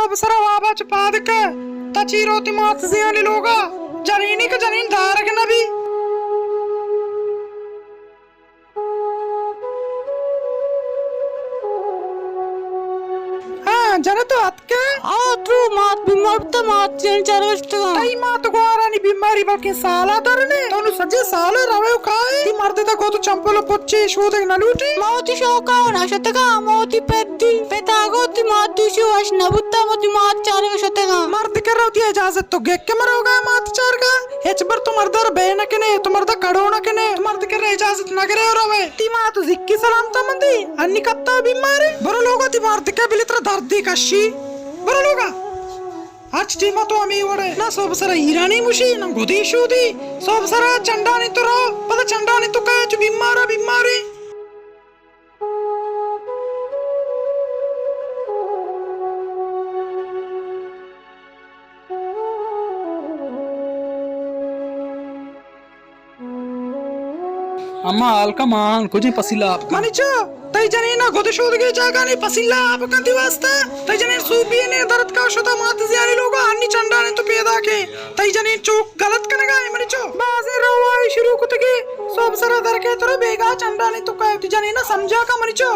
sobsara waba çpadike taçiro timat ziyani loga janini ka janin darak nabi jana to atke tru mat bimar mat chen charged tai mat goarani bimari balki sala darne tonu saje sala rave kai ti marde ta gotu champolo pocci shude naluti mauti shoka ona shatega mauti peddi petago ti mat dushu ash nabutta moti mat charga shatega marde कर रही इजाजत तो गेक के मरोगा मात चार का हेच बर तुम मर्दर बेन के ने तुम मर्दा कड़ोना के ने तुम मर्द कर इजाजत न करे और वे ती मात जिक्की सलाम ता मंदी अन्नी कत्ता बीमार बरो लोगा ती मर्द के बिलित्र दर्दी कशी बरो लोगा आज टीमा तो अमी वडे ना सब सरा ईरानी मुशी ना गोदी शूदी सब सरा चंडानी तो रो पता चंडानी तो का जो बीमारी अम्मा अलका मान कुछ पसीला मनिचो तई जनी ना गोदी शोध के जागा नहीं पसीला आप कंती वास्ता तई जनी सूपी ने दर्द का शोधा मात जियानी लोग अन्नी चंडा ने तो पैदा के तई जनी चूक गलत कनेगा मनिचो बाजे रवाई शुरू कुतगे सब सरा दर के तोरे बेगा चंडा ने तो काय तई जनी ना समझा का मनिचो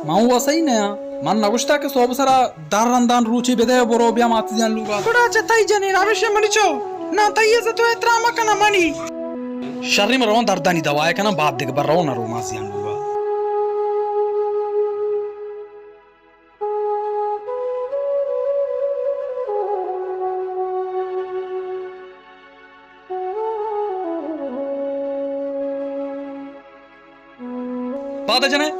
माऊ वसई ने मन नगुष्टा के सब सरा दारंदान रुचि बेदे बोरो बिया मात जियान लुगा कुडा चतई जनी अवश्य मनिचो ना तई से तो इतना मकना मनी शर्री में रोन दर्दानी दवाए का ना बात देख बर रो ना रो मासी हम लोग बात है जने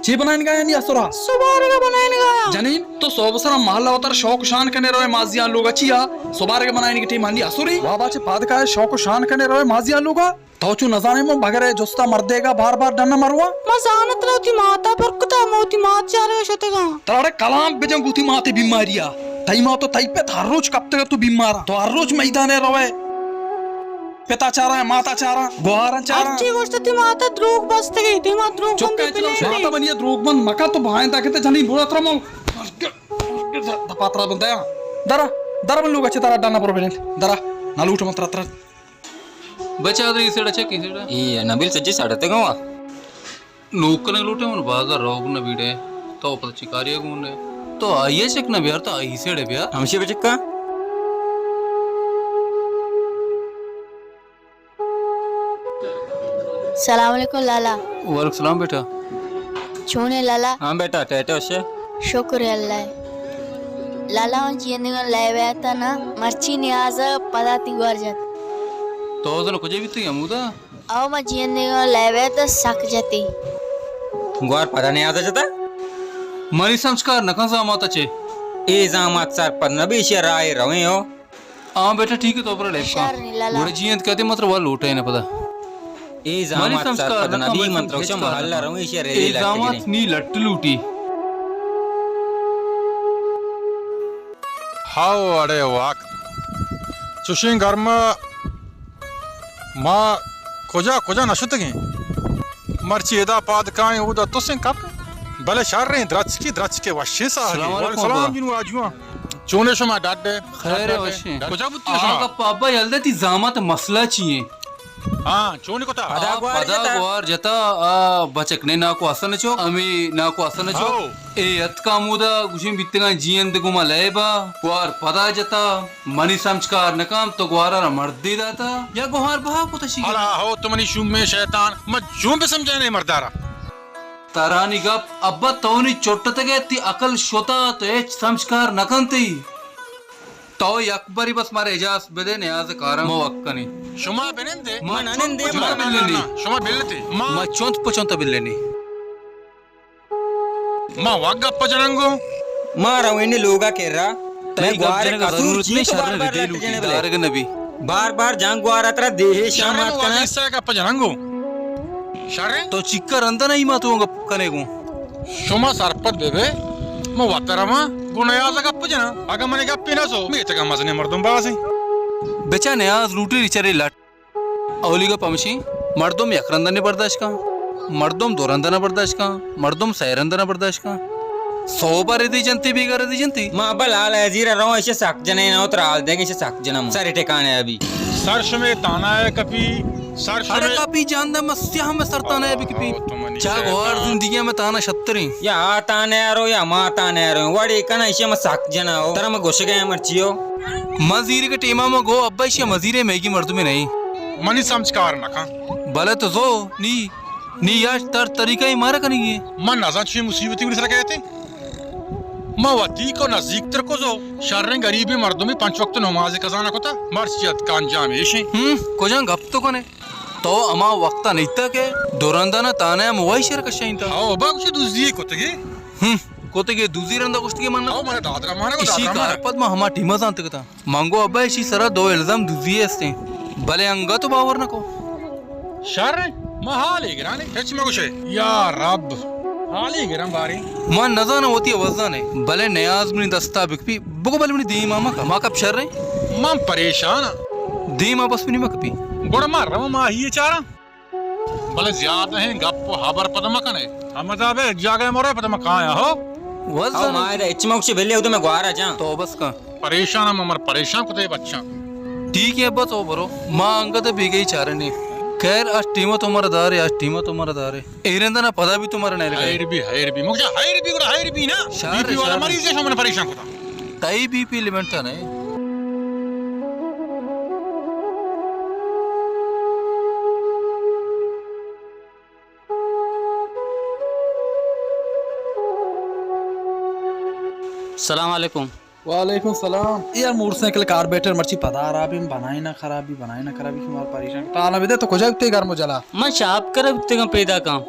ची बनाने का यानी असुरा सुबार का बनाने का जनीन तो सोबसरा महल्ला उतर शौक शान करने रोए माजियान लोग अचिया सुबार के बनाने की टीम हंदी असुरी बाबा चे पाद का शौक शान करने रोए माजियान लोग तोचू नजाने में भगरे जोस्ता मर्देगा बार डरना मरवा मजानत रहती माता पर कुता मोती मात चारे शतेगा तारे कलाम बेजंग गुती माते बीमारिया तई मा तो तई पे हर रोज कब तक तू बीमार तो हर रोज मैदाने रोए पिता चारा है माता चारा गोहारन चारा अच्छी गोष्ट ती माता द्रोग बसते गई ती माता द्रोग चुप कर चलो माता बनिए द्रोग बन मका तो भाई ताकि ते जनी बोला त्रमो पात्रा बंदा दरा बन लोग अच्छे तारा डाना पर बेन दरा नालू उठ मंत्र त्र बचा आದ್ರೆ ಈ ಸೈಡ್ ಚೆಕ್ ಈ ಸೈಡ್ ಈ ನಬಿಲ್ ಸಜ್ಜಿ ಸಡತೆಗವ लोकने लूटे मन बाजार रोग न बीड़े तो पता चिकारिया गुने तो आइए चेक न बिहार तो आई सैड बिहार हमशी बचक्का सलाम अलैकुम लाला वालेकुम सलाम बेटा छोने लाला हाँ बेटा टेटे वशे शुक्र है अल्लाह लाला मैं जीने लाए था ना मर्ची नियाज पदाती गुआर जात तो जन कुछ भी तो यमुदा आओ मैं जीने लाए तो सक जाती गुआर पता नहीं आता जता मनी संस्कार नखा सामाता चे ए जामात सर पर नबी शराय रवे हो हाँ बेटा ठीक है तो पर लेप का शर नहीं लाला बड़े जीएंत कहते मतलब वाल लूटे ना पता ए जामात सर पर नबी मंत्रों से महल्ला रवे शरे ए जामात नी लट लूटी हाउ अरे वाक चुशिंग गर्म मा कोजा नशुतगी मर्ची एदा पाद काए उदा तुसिंग कप भले शर रहे द्रच के वशे सा सलाम जिनु आजुआ चोने शमा डाडे खैर वशे कोजा बुत्ती आगा शमा पापा यल्दे ती जामात मसला चाहिए हां चोने कोता पदा गुआर जता बचकने ना को असन चो अमी ना को असन चो ए अत कामुदा गुशिम बित्तेगा जीएन दे गुमा लेबा गुआर पदा जता मनी संस्कार नकाम तो गुआरा मर्दी दाता या गुहार बहा को तशी अला हो तुमनी शुम में शैतान मैं जुम पे समझे नहीं मर्दारा तारानी गप अब्बा तोनी चोट्टतगे ती अकल शोता तो ए संस्कार नकंती तो यकबरी बस मारे इजाज बेदे न्याज कारम मो अक्कनी शुमा बेनेंदे मन आनंदे शुमा बिल्लेनी शुमा बेलते मा चोंत पचोंत बिल्लेनी मां वागप्प जनंगो मारा वेने लोगा केरा मैं गुआर कसूर जी तो बार दे लूटी दारग नबी बार जांग गुआर अतरा देहे शामात शरण कना वागिसा गप्प जनंगो शरण तो चिक्कर अंदा नहीं मा तू कनेगू शुमा सरपत बेबे मैं वतरमा गुनयाज गप्प जना अगर मने गप्पी ना सो मैं तक मजने मर्दम बासी बेचा न्याज लूटी रिचरे लट औलीगा पमशी मर्दम यकरंदने बर्दाश्त का मर्दम दोरंदना बर्दाश्त का मर्दम सैरंदना बर्दाश्त का 100 बार दी जनती भी कर दी जनती मां बलाल अजीरा रो ऐसे सक जने ना उतराल देगे ऐसे सक जना सारे ठिकाने अभी सरश में ताना है कभी सरश अरे में कापी जानदा मस्या हम सरताना है बिकपी चा गोर जिंदगी में ताना 76 या ताने यारो या मां ताने यारो वड़ी कना ऐसे में सक जना हो तरह में घुस गए मर्चियो मजीर के टीमा में गो अब्बा इसे मजीरे मैगी मर्द में नहीं मनी समझकार ना खा भले तो जो नी यार तर तरीका ही मारा करेंगे मन नजा छी मुसीबती गुजर कहते मवती को नजदीक तर को जो शर्र गरीब मर्दों में 5 वक्त नमाज कजाना कोता मर्चियत का अंजाम ऐशे कोजां गप तो कोने तो अमा वक्ता नहीं था के दोरंदा ना ताने मोबाइल शेयर का शाइन था आओ बागुशी दूसरी कोतगे कोते के दूसरी रंदा कुश्ती के मानना आओ माने दादरा माने को इसी दादरा माने कारपद में हमा टीमा जानते कता मांगो अब्बा इसी सरा 2 इल्जाम दूसरी है भले अंगा तो बावर न को शर्र महाले गिराने हेच मगुशे या रब हाले गिरम बारी मान नजाना होती वजन है भले नयाज में दस्ता बिकपी बुको भले में दी मामा का मां कब शर रहे मां परेशान दी मां बस भी नहीं मकपी गोड़ मार रहा मां ही चारा भले ज्यादा है गप हबर पदम कने हम जाबे जागे मोरे पदम कहां है हो आओ वजन मां रे इचमक से बेले उदे में ग्वारा जा तो बस का परेशान ममर परेशान कुते बच्चा ठीक है बस ओ बरो मां अंगत भी गई चारने खैर आज टीमा तुम्हारा दार है आज टीमा तुम्हारा दार है एरंदा ना पता भी तुम्हारा नहीं लगा हायर भी मुझे हायर भी ना शार बीपी वाला मरीज है हमने परेशान होता तई बीपी लिमिट था नहीं सलाम वालेकुम। वालेकुम सलाम यार मोटरसाइकिल कारबेटर मर्ची पता रहा भी बनाई ना खराबी हमार परेशान ताला भी दे तो कोजा उते घर में जला मैं शाप कर उतने का पैदा काम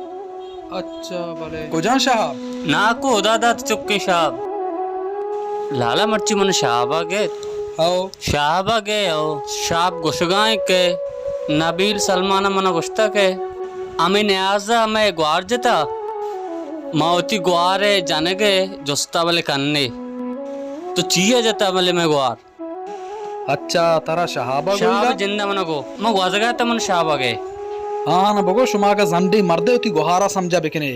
अच्छा भले कोजा साहब ना को दादा चुपके शाप लाला मर्ची मन शाहबा गए आओ शाहबा गए हो शाप गुशगाए के नबील सलमान मन गुश्ता के अमी न्याजा मैं ग्वार जता मावती ग्वारे जाने के जोस्ता वाले कन्ने तो चीया जाता वाले मैं ग्वार अच्छा तारा शहाबा शाहब गोइला जिंदा मन को मैं ग्वाज गया था मन शाहबा गए हाँ ना बगो शुमा का जंडी मर्दे होती गुहारा समझा बेकने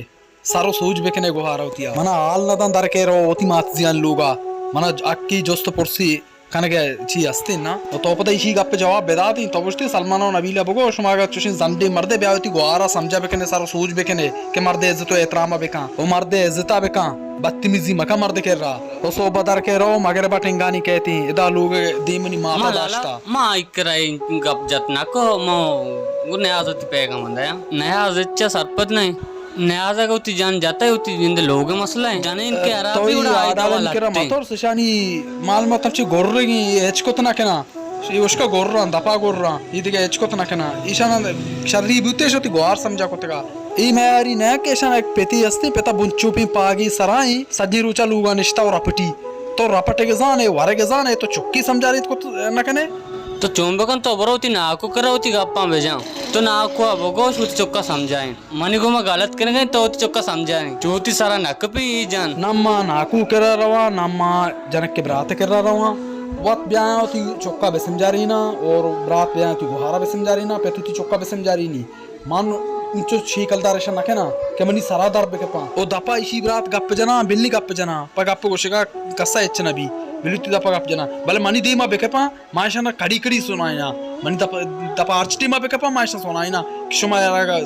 सारो सूझ बेकने गुहारा होती मना आल नदन दर के रो होती मात जियान लोगा मना अक्की जोस्त पुरसी कनके ची अस्ती ना तो पता इसी गप जवाब बेदाती तो बुझती सलमानो नबीला बगो शुमा का चुशिन जंडी मर्दे ब्याह होती गुहारा समझा बेकने सारो सूझ बेकने के मर्दे इज्जत व एहतराम बेका वो मर्दे इज्जता बेका बदतमीजी मका मर्द कर रहा तो सो बदर के रो मगर बटिंगानी कहती इदा लोग दीमनी माँ माँ दाश्ता लाला माँ इकराई गप जत ना को माँ वो न्याज़ पेगा मंदा न्याज़ इच्छा सरपत नहीं न्याज़ का उती जान जाता है उती जिंदे लोग मसला है जाने इनके अराबी उड़ा आई दवा लगती मतोर सशानी माल मतम ची गोर्रेगी हेचकोत ना केना शी उसका गोर्रा दपा गोर्रा इदिके हेचकोत ना केना ईशाना शर्री बुतेश होती गोर समझा कोतेगा ई मेरी ने केशना एक पेती अस्ती पेता बुंचुपी पागी सराई सजी रुचा लूगा निश्ता और रपटी तो रपटे के जाने वारे के जाने तो चुक्की समझा रही को ना कने तो चोंबकन तो बरोती नाको करावती गप्पा भेजा तो नाको अबगो शुत चुक्का समझाए मनी को मैं गलत करेंगे तो चुक्का समझाए चौथी सारा नक पे जान नम्मा नाकू करा रवा नम्मा जनक के बरात करा रवा वत ब्याह होती चुक्का बेसम जा रही ना और बरात ब्याह होती गुहारा बेसम जा रही ना पेतु चुक्का बेसम जा रही नी मान इंचो छीकल दारेशन ना केना के मनी सारा दर बेकपा ओ दपा इसी बरात गप जना बिल्ली गप जना पर गप गोशिका कसा इच्छना भी बिलुती दपा गप जना भले मनी दीमा बेकपा मायशना कड़ी कड़ी सुनाया मनी दपा आर्चटी मा बेकपा मायशना सुनाया शुमा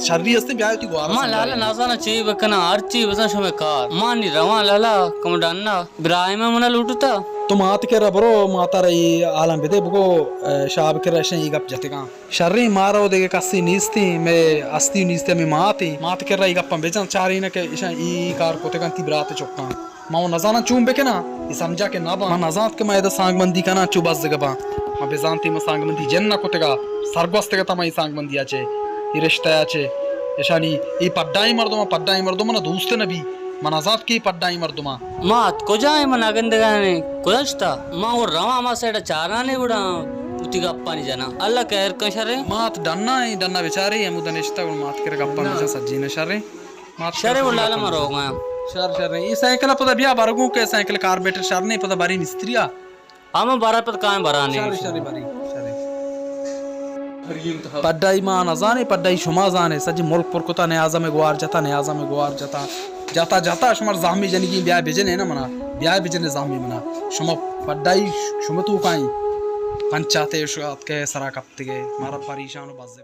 शर्री अस्ते ब्याह होती गुहारा माँ लाला नाजाना चाहिए बकना आर्ची बसा शुमे कार माँ नी रवा लाला कमडाना ब्राहिम मना लूटता तो मात के रबरो माता रही आलम बेदे बगो शाब के रशे गप जतेगा शर्री मारो देगे कस्सी नीस्ती मैं अस्ती नीस्ते में मात के रही गप बेचन चारी न के इशा ई कार कोते कंती बरात चोक्का माओ नजाना चूम बेके ना ई समझा के ना बा नजात के मैं सांग बंदी का ना चुबस जगबा मा बेजांती में सांग बंदी जन्ना कोतेगा सरगोस्ते का तमा ई सांग बंदी आचे ई रिश्ता आचे इशानी ई पड्डाई मर्दो ना दोस्त नबी मनाजात की पड्डाई मर्दुमा मात को जाए मन अगंदगाने कुदस्ता माँ वो रवा मा सेड चाराने उड़ा उती गप्पा नहीं जाना अल्लाह कहर कशरे मात डन्ना बेचारे ये मुदनिश्ता और मात के गप्पा नहीं सज्जी ने शरे मात शरे वो लाला मा रोगा शर ये साइकिल पता बिया बरगू के साइकिल कारबेटर शर नहीं पता बारी मिस्त्रिया हम बारा पत काए बराने शरे बारी पड्डाई मा नजाने पड्डाई शुमा जाने सजी मुल्क पुरकुता ने आज़म गुआर जता जाता जाता शुमार जाहमी जनी की ब्याह भेजने ना मना ब्याह भेजने जाहमी मना शुमा पड्डाई शुमा तू काई पंचायते शुआत के सरा कप्ते के मारा परेशान बाजे